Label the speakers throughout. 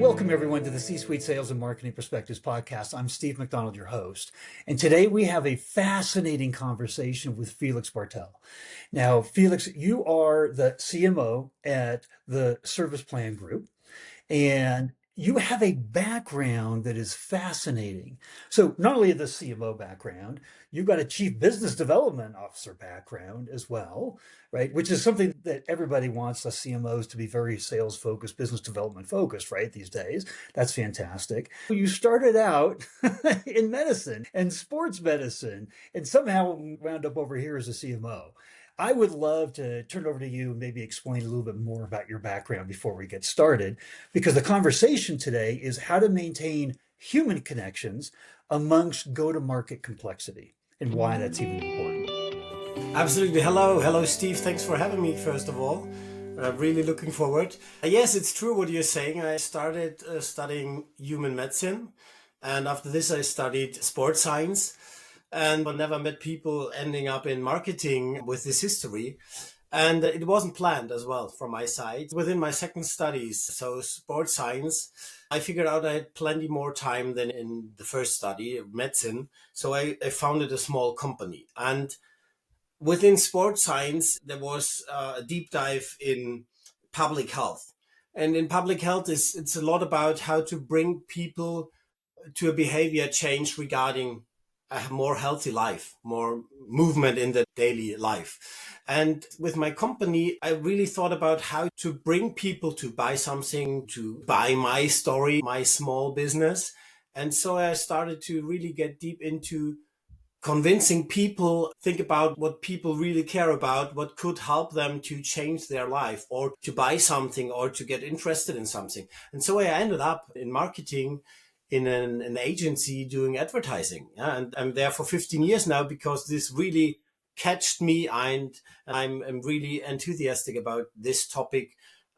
Speaker 1: Welcome, everyone, to the C-Suite Sales and Marketing Perspectives podcast. I'm Steve McDonald, your host. And today we have a fascinating conversation with Felix Bartels. Now, Felix, you are the CMO at the Serviceplan Group, and you have a background that is fascinating. So not only the CMO background, you've got a chief business development officer background as well, right? Which is something that everybody wants us CMOs to be very sales focused, business development focused, right? These days. That's fantastic. You started out in medicine and sports medicine and somehow wound up over here as a CMO. I would love to turn it over to you and maybe explain a little bit more about your background before we get started, because the conversation today is how to maintain human connections amongst go-to-market complexity and why that's even important.
Speaker 2: Absolutely. Hello, Steve. Thanks for having me, first of all. I'm really looking forward. Yes, it's true what you're saying. I started studying human medicine, and after this I studied sports science. And I never met people ending up in marketing with this history. And it wasn't planned as well from my side. Within my second studies, so sports science, I figured out I had plenty more time than in the first study, medicine. So I founded a small company. And within sports science, there was a deep dive in public health. And in public health, it's a lot about how to bring people to a behavior change regarding a more healthy life, more movement in the daily life. And with my company, I really thought about how to bring people to buy something, to buy my story, my small business. And so I started to really get deep into convincing people, think about what people really care about, what could help them to change their life or to buy something or to get interested in something. And so I ended up in marketing in an agency doing advertising. Yeah? And I'm there for 15 years now because this really catched me, and I'm really enthusiastic about this topic,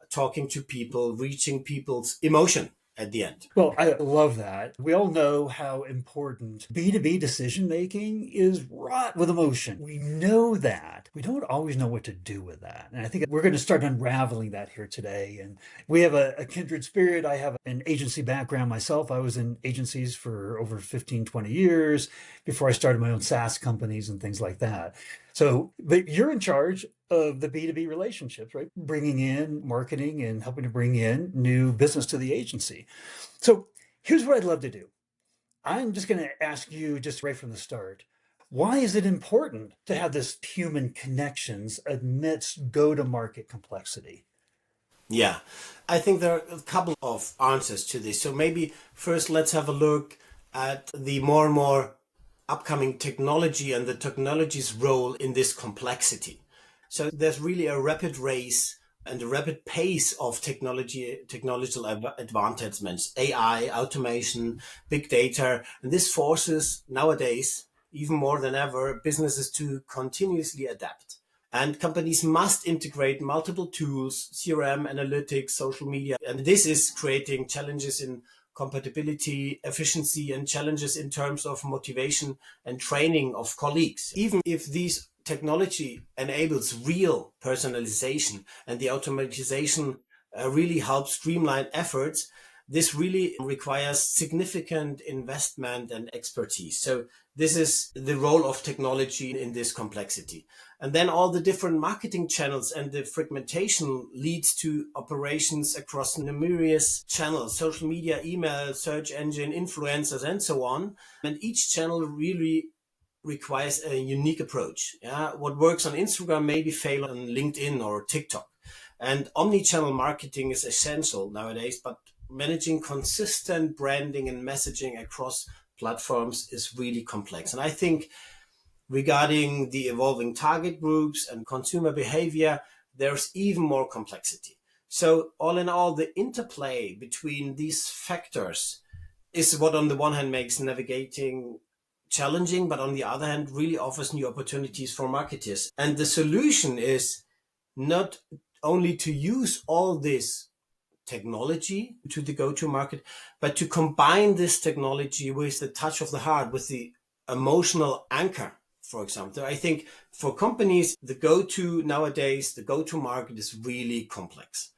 Speaker 2: talking to people, reaching people's emotion at the end.
Speaker 1: Well, I love that. We all know how important B2B decision making is wrought with emotion. We know that. We don't always know what to do with that. And I think we're going to start unraveling that here today. And we have a kindred spirit. I have an agency background myself. I was in agencies for over 15, 20 years before I started my own SaaS companies and things like that. So, but you're in charge of the B2B relationships, right? Bringing in marketing and helping to bring in new business to the agency. So here's what I'd love to do. I'm just going to ask you just right from the start, why is it important to have this human connections amidst go-to-market complexity?
Speaker 2: Yeah, I think there are a couple of answers to this. So maybe first let's have a look at the more and more upcoming technology and the technology's role in this complexity. So there's really a rapid race and a rapid pace of technological advancements, AI, automation, big data. And this forces nowadays, even more than ever, businesses to continuously adapt. And companies must integrate multiple tools, CRM, analytics, social media. And this is creating challenges in compatibility, efficiency, and challenges in terms of motivation and training of colleagues. Even if these technology enables real personalization and the automatization really helps streamline efforts, this really requires significant investment and expertise. So this is the role of technology in this complexity. And then all the different marketing channels and the fragmentation leads to operations across numerous channels, social media, email, search engine, influencers, and so on. And each channel really requires a unique approach. Yeah, what works on Instagram maybe fail on LinkedIn or TikTok. And omni-channel marketing is essential nowadays, but managing consistent branding and messaging across platforms is really complex. And I think regarding the evolving target groups and consumer behavior, there's even more complexity. So all in all, the interplay between these factors is what on the one hand makes navigating challenging, but on the other hand, really offers new opportunities for marketers. And the solution is not only to use all this technology to the go-to market, but to combine this technology with the touch of the heart, with the emotional anchor, for example. I think for companies, the go-to nowadays, the go-to market is really complex.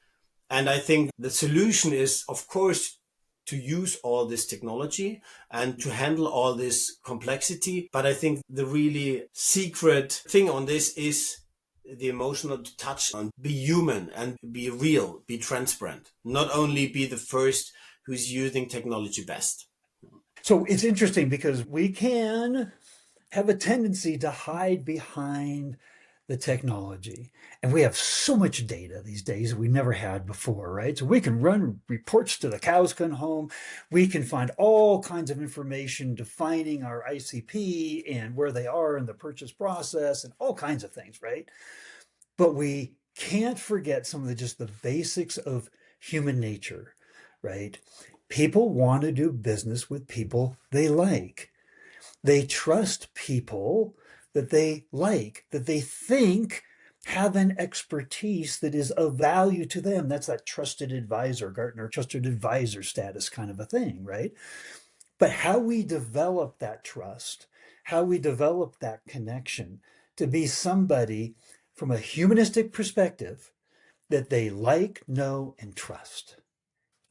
Speaker 2: And I think the solution is, of course, to use all this technology and to handle all this complexity. But I think the really secret thing on this is the emotional touch on be human and be real, be transparent, not only be the first who's using technology best.
Speaker 1: So it's interesting because we can have a tendency to hide behind the technology. And we have so much data these days that we never had before, right? So we can run reports to the cows come home. We can find all kinds of information defining our ICP and where they are in the purchase process and all kinds of things, right? But we can't forget some of just the basics of human nature, right? People want to do business with people they like. They trust people that they like, that they think have an expertise that is of value to them. That's that trusted advisor, Gartner trusted advisor status kind of a thing, right? But how we develop that trust, how we develop that connection to be somebody from a humanistic perspective that they like, know, and trust.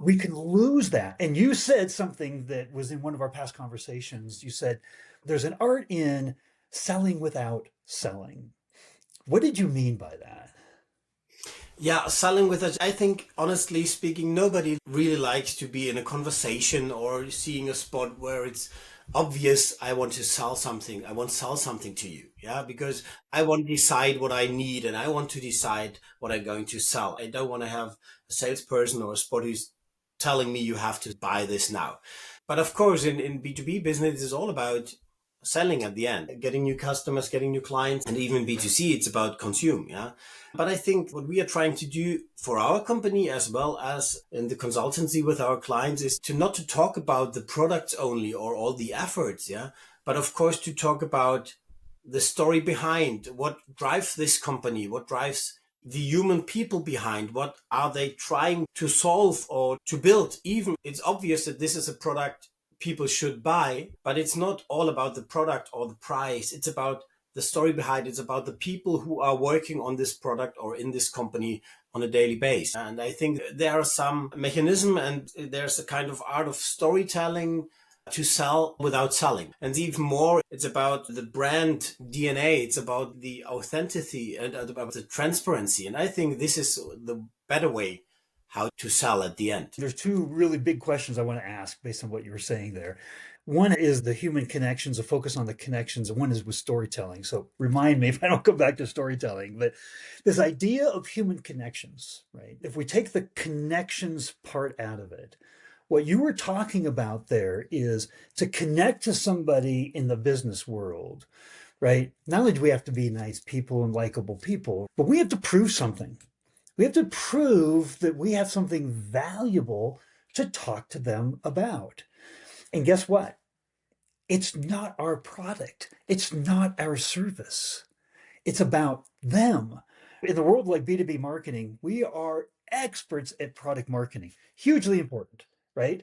Speaker 1: We can lose that. And you said something that was in one of our past conversations. You said there's an art in selling without selling. What did you mean by that?
Speaker 2: Yeah, selling with us. I think, honestly speaking, nobody really likes to be in a conversation or seeing a spot where it's obvious I want to sell something. I want to sell something to you. Yeah, because I want to decide what I need and I want to decide what I'm going to sell. I don't want to have a salesperson or a spot who's telling me you have to buy this now. But of course, in B2B business, it's all about selling at the end, getting new customers, getting new clients, and even B2C, it's about consume. Yeah. But I think what we are trying to do for our company as well as in the consultancy with our clients is to not to talk about the products only or all the efforts. Yeah. But of course, to talk about the story behind what drives this company, what drives the human people behind, what are they trying to solve or to build. Even it's obvious that this is a product people should buy, but it's not all about the product or the price. It's about the story behind it. It's about the people who are working on this product or in this company on a daily basis. And I think there are some mechanism and there's a kind of art of storytelling to sell without selling. And even more, it's about the brand DNA. It's about the authenticity and about the transparency. And I think this is the better way how to sell at the end.
Speaker 1: There's two really big questions I want to ask based on what you were saying there. One is the human connections, a focus on the connections, and one is with storytelling. So remind me if I don't go back to storytelling, but this idea of human connections, right? If we take the connections part out of it, what you were talking about there is to connect to somebody in the business world, right? Not only do we have to be nice people and likable people, but we have to prove something. We have to prove that we have something valuable to talk to them about. And guess what? It's not our product. It's not our service. It's about them. In the world like B2B marketing, we are experts at product marketing, hugely important, right?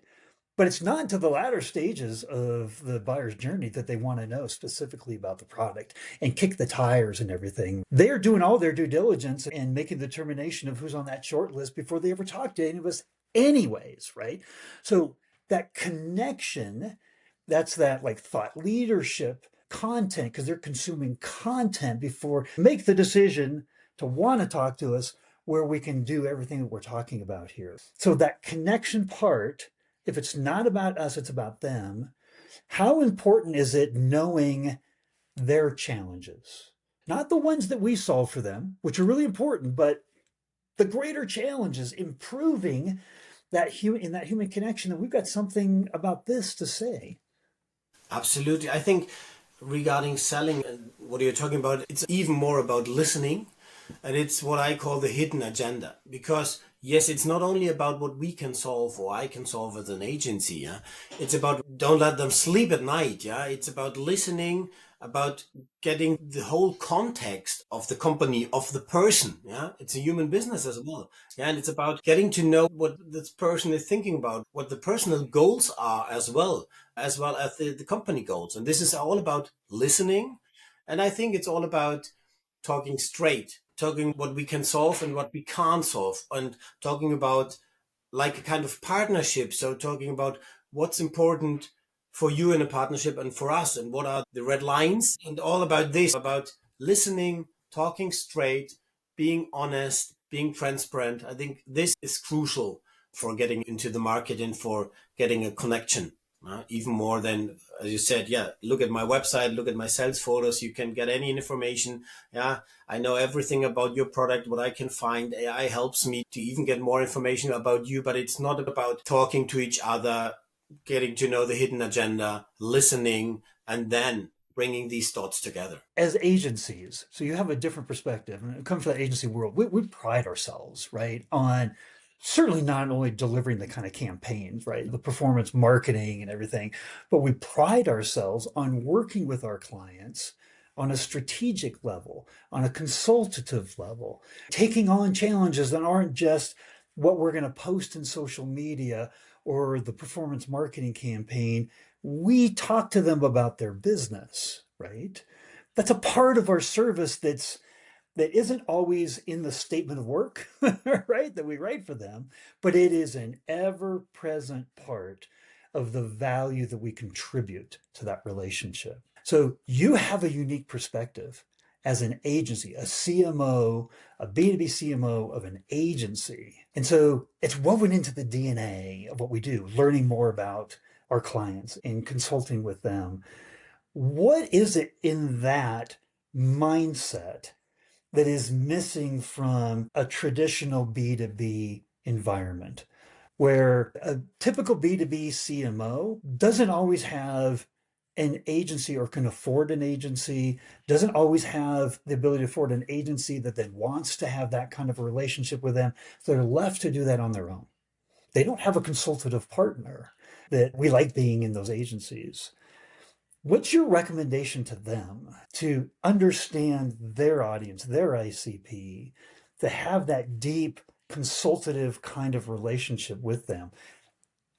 Speaker 1: But it's not until the latter stages of the buyer's journey that they want to know specifically about the product and kick the tires and everything. They're doing all their due diligence and making the determination of who's on that short list before they ever talk to any of us anyways, right? So that connection, that's that like thought leadership content, because they're consuming content before make the decision to want to talk to us where we can do everything that we're talking about here. So that connection part, if it's not about us, it's about them. How important is it knowing their challenges? Not the ones that we solve for them, which are really important, but the greater challenges, improving that in that human connection, that we've got something about this to say.
Speaker 2: Absolutely. I think regarding selling, what you're talking about, it's even more about listening. And it's what I call the hidden agenda. Because yes, it's not only about what we can solve or I can solve as an agency. Yeah, it's about don't let them sleep at night. Yeah, it's about listening, about getting the whole context of the company, of the person. Yeah, it's a human business as well. Yeah, and it's about getting to know what this person is thinking about, what the personal goals are as well as the company goals. And this is all about listening. And I think it's all about talking straight, talking what we can solve and what we can't solve, and talking about like a kind of partnership. So talking about what's important for you in a partnership and for us, and what are the red lines, and all about this, about listening, talking straight, being honest, being transparent. I think this is crucial for getting into the market and for getting a connection. Even more than, as you said, yeah, look at my website, look at my sales photos. You can get any information. Yeah, I know everything about your product, what I can find. AI helps me to even get more information about you, but it's not about talking to each other, getting to know the hidden agenda, listening, and then bringing these thoughts together.
Speaker 1: As agencies, so you have a different perspective, and it comes from the agency world. We pride ourselves, right, on certainly not only delivering the kind of campaigns, right, the performance marketing and everything, but we pride ourselves on working with our clients on a strategic level, on a consultative level, taking on challenges that aren't just what we're going to post in social media or the performance marketing campaign. We talk to them about their business, right? That's a part of our service that isn't always in the statement of work, right? That we write for them, but it is an ever-present part of the value that we contribute to that relationship. So you have a unique perspective as an agency, a CMO, a B2B CMO of an agency. And so it's woven into the DNA of what we do, learning more about our clients and consulting with them. What is it in that mindset that is missing from a traditional B2B environment, where a typical B2B CMO doesn't always have an agency or can afford an agency, doesn't always have the ability to afford an agency that then wants to have that kind of a relationship with them. They're left to do that on their own. They don't have a consultative partner that we like being in those agencies. What's your recommendation to them to understand their audience, their ICP, to have that deep consultative kind of relationship with them?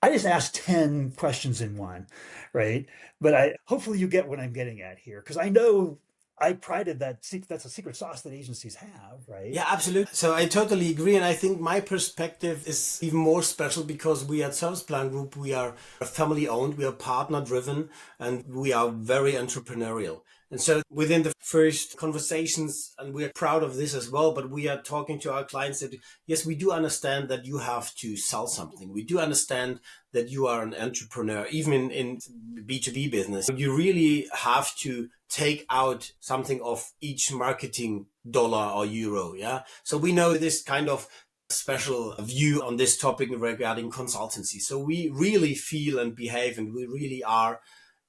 Speaker 1: I just asked 10 questions in one, right? But hopefully you get what I'm getting at here, because I know I prided that that's a secret sauce that agencies have, right?
Speaker 2: Yeah, absolutely. So I totally agree. And I think my perspective is even more special because we at Serviceplan Group, we are family owned, we are partner driven, and we are very entrepreneurial. And so within the first conversations, and we're proud of this as well, but we are talking to our clients that, yes, we do understand that you have to sell something. We do understand that you are an entrepreneur, even in B2B business. You really have to take out something of each marketing dollar or euro. Yeah. So we know this kind of special view on this topic regarding consultancy. So we really feel and behave, and we really are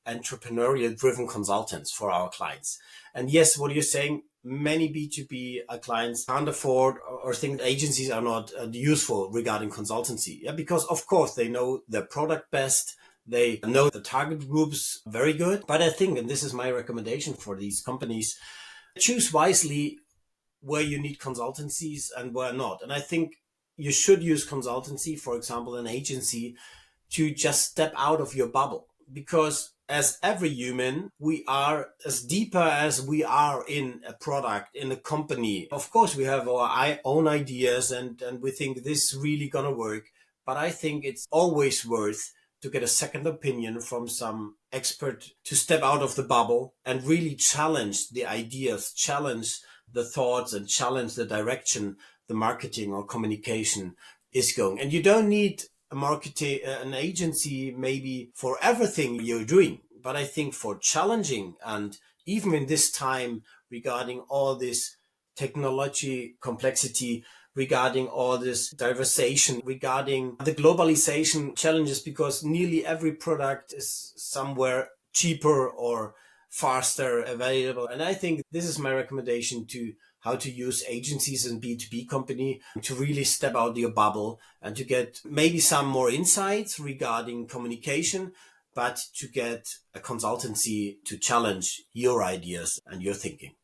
Speaker 2: entrepreneurial driven consultants for our clients. And yes, what you're saying, many B2B clients can't afford or think agencies are not useful regarding consultancy. Yeah, because of course they know their product best. They know the target groups very good. But I think, and this is my recommendation for these companies, choose wisely where you need consultancies and where not. And I think you should use consultancy, for example, an agency, to just step out of your bubble. Because as every human, we are as deeper as we are in a product, in a company. Of course, we have our own ideas and we think this is really going to work. But I think it's always worth to get a second opinion from some expert, to step out of the bubble and really challenge the ideas, challenge the thoughts, and challenge the direction the marketing or communication is going. And you don't need an agency maybe for everything you're doing, but I think for challenging, and even in this time regarding all this technology complexity, regarding all this diversification, regarding the globalization challenges, because nearly every product is somewhere cheaper or faster available. And I think this is my recommendation to how to use agencies and B2B company to really step out your bubble and to get maybe some more insights regarding communication, but to get a consultancy to challenge your ideas and your thinking.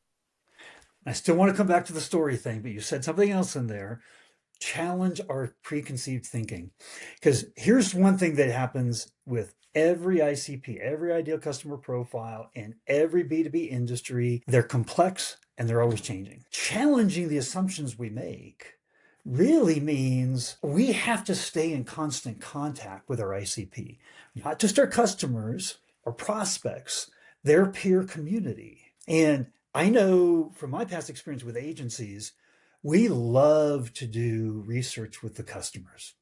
Speaker 1: I still want to come back to the story thing, but you said something else in there. Challenge our preconceived thinking. Because here's one thing that happens with every ICP, every ideal customer profile, and every B2B industry. They're complex and they're always changing. Challenging the assumptions we make really means we have to stay in constant contact with our ICP, not just our customers or prospects, their peer community. And I know from my past experience with agencies, we love to do research with the customers.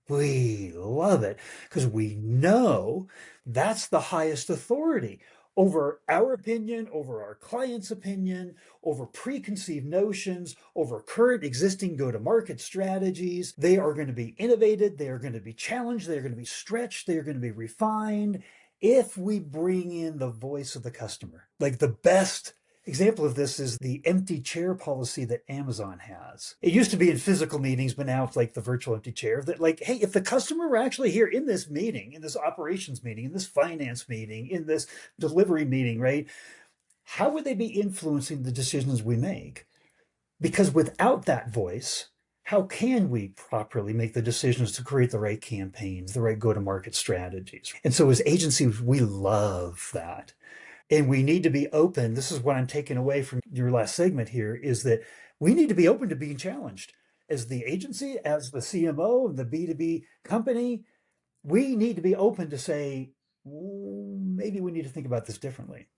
Speaker 1: We love it because we know that's the highest authority over our opinion, over our client's opinion, over preconceived notions, over current existing go-to-market strategies. They are going to be innovated, they are going to be challenged, they are going to be stretched, they are going to be refined if we bring in the voice of the customer. Like the best example of this is the empty chair policy that Amazon has. It used to be in physical meetings, but now it's like the virtual empty chair that like, hey, if the customer were actually here in this meeting, in this operations meeting, in this finance meeting, in this delivery meeting, right? How would they be influencing the decisions we make? Because without that voice, how can we properly make the decisions to create the right campaigns, the right go-to-market strategies? And so as agencies, we love that. And we need to be open. This is what I'm taking away from your last segment here is that we need to be open to being challenged. As the agency, as the CMO, the B2B company, we need to be open to say, maybe we need to think about this differently.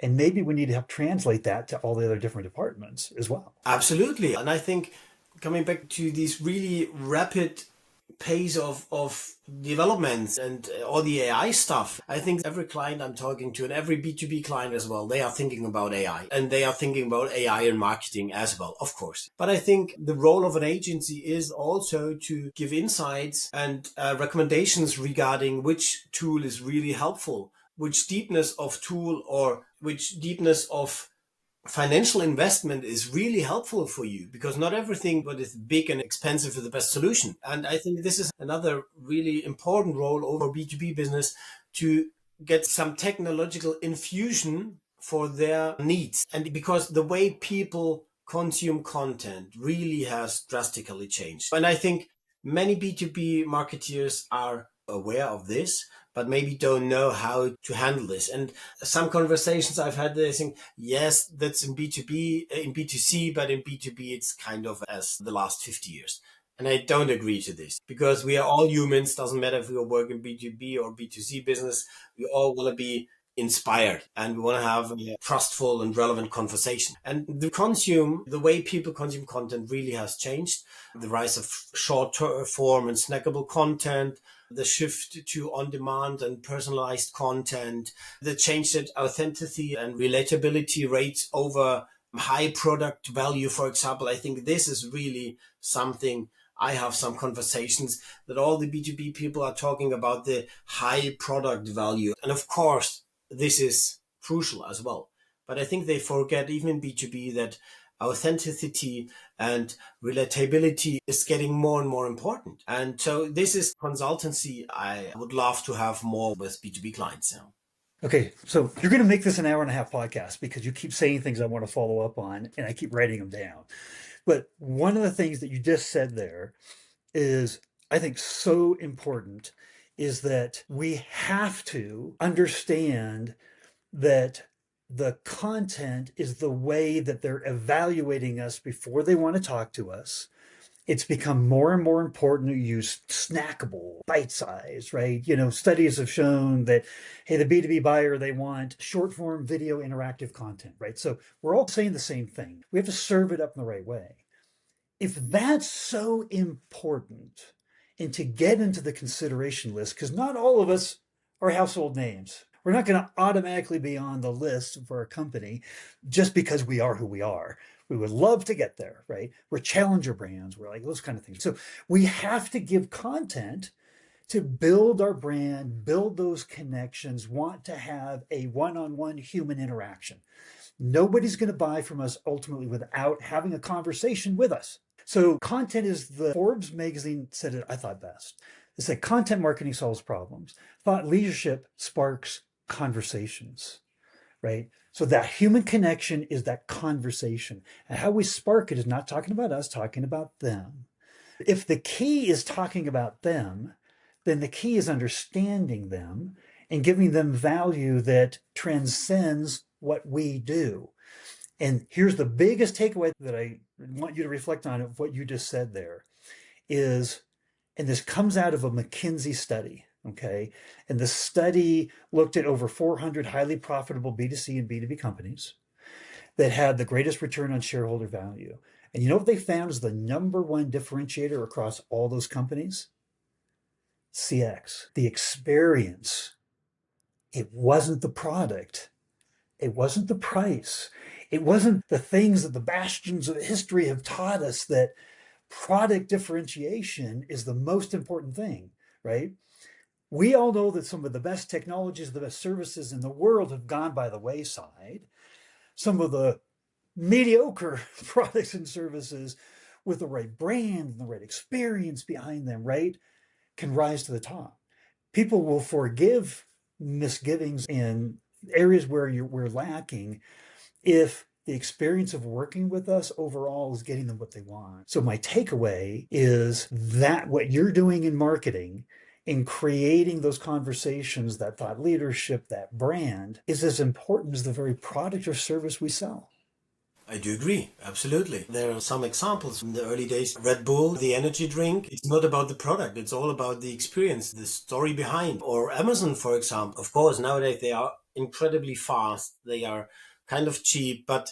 Speaker 1: And maybe we need to help translate that to all the other different departments as well.
Speaker 2: Absolutely. And I think coming back to this really rapid pace of developments and all the AI stuff, I think every client I'm talking to and every B2B client as well, they are thinking about AI and they are thinking about AI in marketing as well, of course. But I think the role of an agency is also to give insights and recommendations regarding which tool is really helpful, which deepness of tool or which deepness of financial investment is really helpful for you, because not everything what is big and expensive is the best solution. And I think this is another really important role over B2B business to get some technological infusion for their needs. And because the way people consume content really has drastically changed. And I think many B2B marketeers are aware of this, but maybe don't know how to handle this. And some conversations I've had, they think, yes, that's in B2B, in B2C, but in B2B, it's kind of as the last 50 years. And I don't agree to this, because we are all humans. Doesn't matter if we work in B2B or B2C business. We all want to be inspired and we want to have a trustful and relevant conversation. And the way people consume content really has changed. The rise of short form and snackable content, the shift to on-demand and personalized content, the change that authenticity and relatability rates over high product value, for example. I think this is really something. I have some conversations that all the B2B people are talking about the high product value. And of course, this is crucial as well. But I think they forget, even in B2B, that authenticity and relatability is getting more and more important. And so this is consultancy I would love to have more with B2B clients now.
Speaker 1: Okay, so you're going to make this an hour and a half podcast because you keep saying things I want to follow up on and I keep writing them down. But one of the things that you just said there is, I think, so important is that we have to understand that the content is the way that they're evaluating us before they want to talk to us. It's become more and more important to use snackable, bite size, right? Studies have shown that, hey, the B2B buyer, they want short form video interactive content, right? So we're all saying the same thing. We have to serve it up in the right way. If that's so important and to get into the consideration list, because not all of us are household names. We're not going to automatically be on the list for a company just because we are who we are. We would love to get there, right? We're challenger brands. We're like those kind of things. So we have to give content to build our brand, build those connections, want to have a one-on-one human interaction. Nobody's going to buy from us ultimately without having a conversation with us. So content is, the Forbes magazine said it, I thought, best. It said content marketing solves problems. Thought leadership sparks conversations, right? So that human connection is that conversation. And how we spark it is not talking about us, talking about them. If the key is talking about them, then the key is understanding them and giving them value that transcends what we do. And here's the biggest takeaway that I want you to reflect on it, what you just said there is, and this comes out of a McKinsey study, okay? And the study looked at over 400 highly profitable B2C and B2B companies that had the greatest return on shareholder value. And you know what they found is the number one differentiator across all those companies? CX, the experience. It wasn't the product. It wasn't the price. It wasn't the things that the bastions of history have taught us that product differentiation is the most important thing, right? We all know that some of the best technologies, the best services in the world have gone by the wayside. Some of the mediocre products and services with the right brand and the right experience behind them, right, can rise to the top. People will forgive misgivings in areas where we're lacking if the experience of working with us overall is getting them what they want. So my takeaway is that what you're doing in marketing, in creating those conversations, that thought leadership, that brand, is as important as the very product or service we sell.
Speaker 2: I do agree, absolutely. There are some examples from the early days. Red Bull, the energy drink, it's not about the product, it's all about the experience, the story behind. Or Amazon, for example. Of course, nowadays they are incredibly fast, they are kind of cheap, but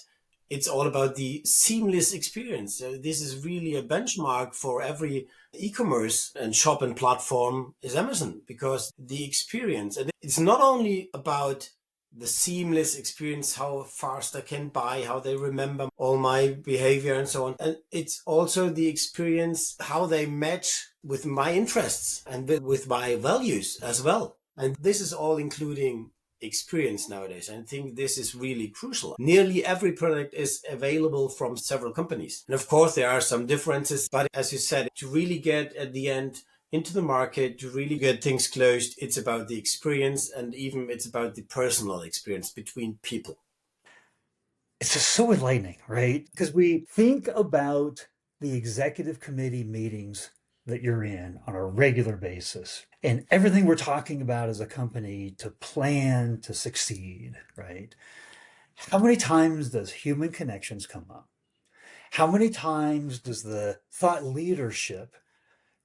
Speaker 2: it's all about the seamless experience. This is really a benchmark for every e-commerce and shop and platform is Amazon, because the experience, and it's not only about the seamless experience, how fast I can buy, how they remember all my behavior and so on. And it's also the experience, how they match with my interests and with my values as well. And this is all including experience nowadays. I think this is really crucial. Nearly every product is available from several companies. And of course, there are some differences, but as you said, to really get at the end into the market, to really get things closed, it's about the experience, and even it's about the personal experience between people.
Speaker 1: It's just so enlightening, right? Because we think about the executive committee meetings that you're in on a regular basis and everything we're talking about as a company to plan to succeed, right? How many times does human connections come up? How many times does the thought leadership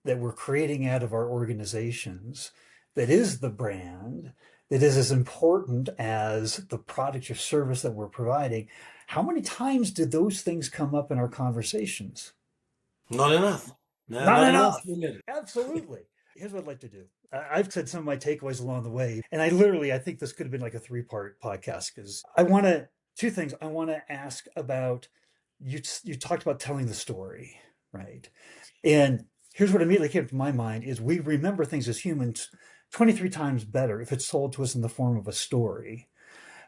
Speaker 1: that we're creating out of our organizations, that is the brand, that is as important as the product or service that we're providing, how many times did those things come up in our conversations?
Speaker 2: Not enough. No,
Speaker 1: Not
Speaker 2: not enough.
Speaker 1: enough. Absolutely. Here's what I'd like to do. I've said some of my takeaways along the way, and I think this could have been like a three-part podcast because two things. I want to ask about, you talked about telling the story, right? And here's what immediately came to my mind is we remember things as humans 23 times better if it's told to us in the form of a story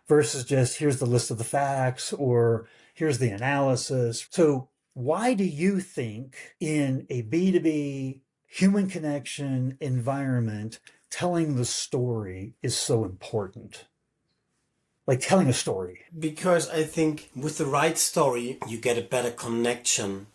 Speaker 1: versus just here's the list of the facts or here's the analysis. So why do you think in a B2B human connection environment, telling the story is so important? Like telling a story.
Speaker 2: Because I think with the right story, you get a better connection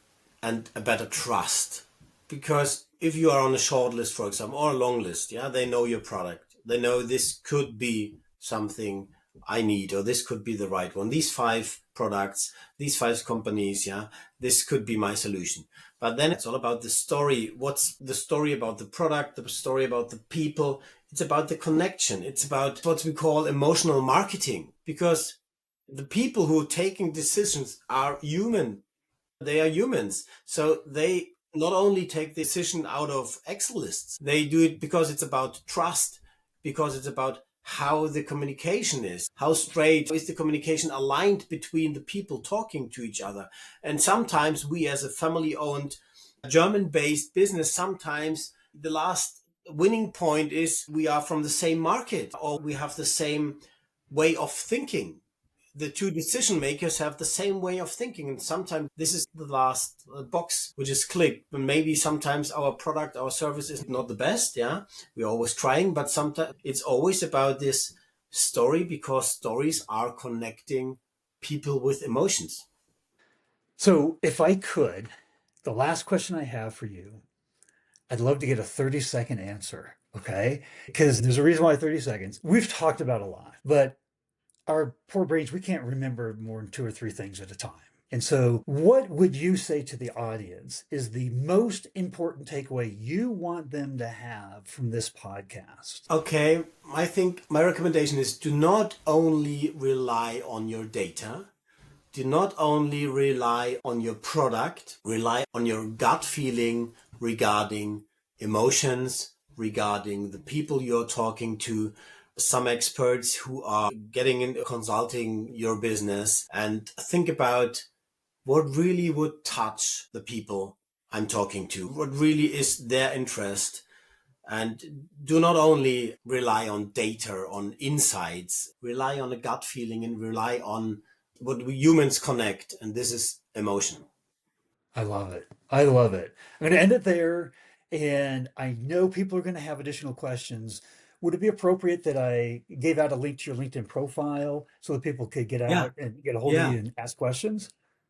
Speaker 2: and a better trust. Because if you are on a short list, for example, or a long list, yeah, they know your product. They know this could be something I need, or this could be the right one. These 5 products, these 5 companies, yeah, this could be my solution. But then it's all about the story. What's the story about the product, the story about the people? It's about the connection. It's about what we call emotional marketing, because the people who are taking decisions are human. They are humans. So they not only take the decision out of Excel lists, they do it because it's about trust, because it's about how the communication is, how straight is the communication aligned between the people talking to each other. And sometimes we as a family-owned German-based business, sometimes the last winning point is we are from the same market or we have the same way of thinking. The two decision makers have the same way of thinking, and sometimes this is the last box which is clicked. But maybe sometimes our product, our service is not the best. Yeah, we're always trying, but sometimes it's always about this story, because stories are connecting people with emotions.
Speaker 1: So if I could, the last question I have for you, I'd love to get a 30-second answer. Okay. Because there's a reason why 30 seconds. We've talked about a lot, but our poor brains, we can't remember more than 2 or 3 things at a time. And so, what would you say to the audience is the most important takeaway you want them to have from this podcast?
Speaker 2: Okay, I think my recommendation is do not only rely on your data, do not only rely on your product, rely on your gut feeling regarding emotions, regarding the people you're talking to, some experts who are getting into consulting your business, and think about what really would touch the people I'm talking to, what really is their interest. And do not only rely on data, on insights, rely on a gut feeling and rely on what we humans connect. And this is emotion.
Speaker 1: I love it. I love it. I'm going to end it there. And I know people are going to have additional questions. Would it be appropriate that I gave out a link to your LinkedIn profile so that people could get
Speaker 2: Yeah.
Speaker 1: out and get a hold of
Speaker 2: Yeah.
Speaker 1: you and ask questions?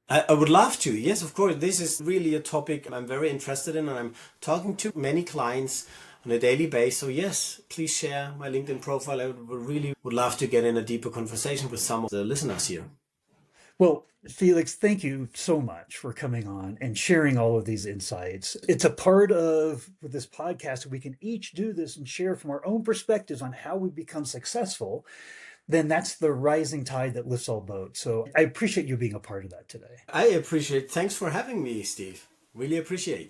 Speaker 2: I would love to. Yes, of course. This is really a topic I'm very interested in, and I'm talking to many clients on a daily basis. So yes, please share my LinkedIn profile. I would really would love to get in a deeper conversation with some of the listeners here.
Speaker 1: Well, Felix, thank you so much for coming on and sharing all of these insights. It's a part of this podcast. We can each do this and share from our own perspectives on how we become successful. Then that's the rising tide that lifts all boats. So I appreciate you being a part of that today.
Speaker 2: I appreciate. Thanks for having me, Steve. Really appreciate.